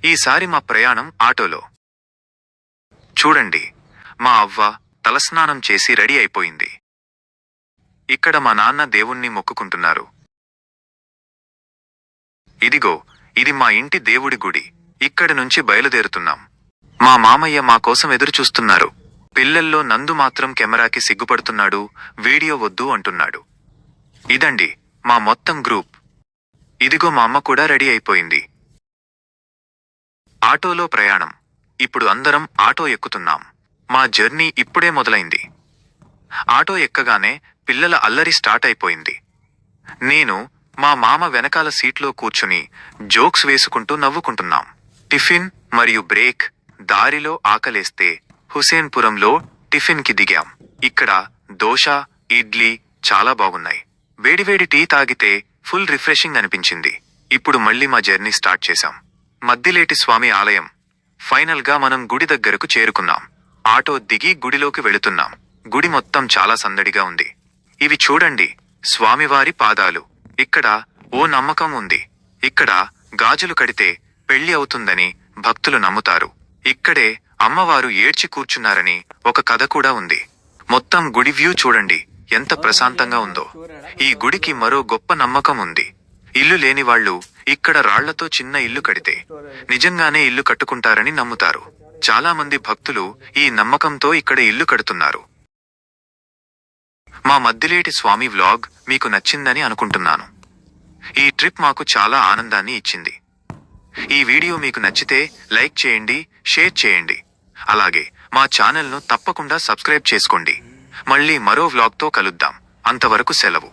ఈసారి మా ప్రయాణం ఆటోలో. చూడండి, మా అవ్వ తలస్నానం చేసి రెడీ అయిపోయింది. ఇక్కడ మా నాన్న దేవుణ్ణి మొక్కుకుంటున్నారు. ఇదిగో, ఇది మా ఇంటి దేవుడి గుడి. ఇక్కడి నుంచి బయలుదేరుతున్నాం. మా మామయ్య మా కోసం ఎదురుచూస్తున్నారు. పిల్లల్లో నందు మాత్రం కెమెరాకి సిగ్గుపడుతున్నాడు, వీడియో వద్దు అంటున్నాడు. ఇదండి మా మొత్తం గ్రూప్. ఇదిగో మా అమ్మ కూడా రెడీ అయిపోయింది. ఆటోలో ప్రయాణం. ఇప్పుడు అందరం ఆటో ఎక్కుతున్నాం. మా జర్నీ ఇప్పుడే మొదలైంది. ఆటో ఎక్కగానే పిల్లల అల్లరి స్టార్ట్ అయిపోయింది. నేను మా మామ వెనకాల సీట్లో కూర్చుని జోక్స్ వేసుకుంటూ నవ్వుకుంటున్నాం. టిఫిన్ మరియు బ్రేక్. దారిలో ఆకలేస్తే హుసేన్పురంలో టిఫిన్కి దిగాం. ఇక్కడ దోశ, ఇడ్లీ చాలా బాగున్నాయి. వేడివేడి టీ తాగితే ఫుల్ రిఫ్రెషింగ్ అనిపించింది. ఇప్పుడు మళ్ళీ మా జర్నీ స్టార్ట్ చేశాం. మద్దిలేటి స్వామి ఆలయం. ఫైనల్ గా మనం గుడి దగ్గరకు చేరుకున్నాం. ఆటో దిగి గుడిలోకి వెళుతున్నాం. గుడి మొత్తం చాలా సందడిగా ఉంది. ఇవి చూడండి, స్వామివారి పాదాలు. ఇక్కడ ఓ నమ్మకం ఉంది. ఇక్కడ గాజులు కడితే పెళ్లి అవుతుందని భక్తులు నమ్ముతారు. ఇక్కడే అమ్మవారు ఏడ్చి కూర్చున్నారని ఒక కథ కూడా ఉంది. మొత్తం గుడి వ్యూ చూడండి, ఎంత ప్రశాంతంగా ఉందో. ఈ గుడికి మరో గొప్ప నమ్మకం ఉంది. ఇల్లు లేని వాళ్ళు ఇక్కడ రాళ్లతో చిన్న ఇల్లు కడితే నిజంగానే ఇల్లు కట్టుకుంటారని నమ్ముతారు. చాలా మంది భక్తులు ఈ నమ్మకంతో ఇక్కడ ఇల్లు కడుతున్నారు. మా మద్దిలేటి స్వామి వ్లాగ్ మీకు నచ్చిందని అనుకుంటున్నాను. ఈ ట్రిప్ మాకు చాలా ఆనందాన్ని ఇచ్చింది. ఈ వీడియో మీకు నచ్చితే లైక్ చేయండి, షేర్ చేయండి. అలాగే మా ఛానల్ను తప్పకుండా సబ్స్క్రైబ్ చేసుకోండి. మళ్ళీ మరో వ్లాగ్తో కలుద్దాం. అంతవరకు సెలవు.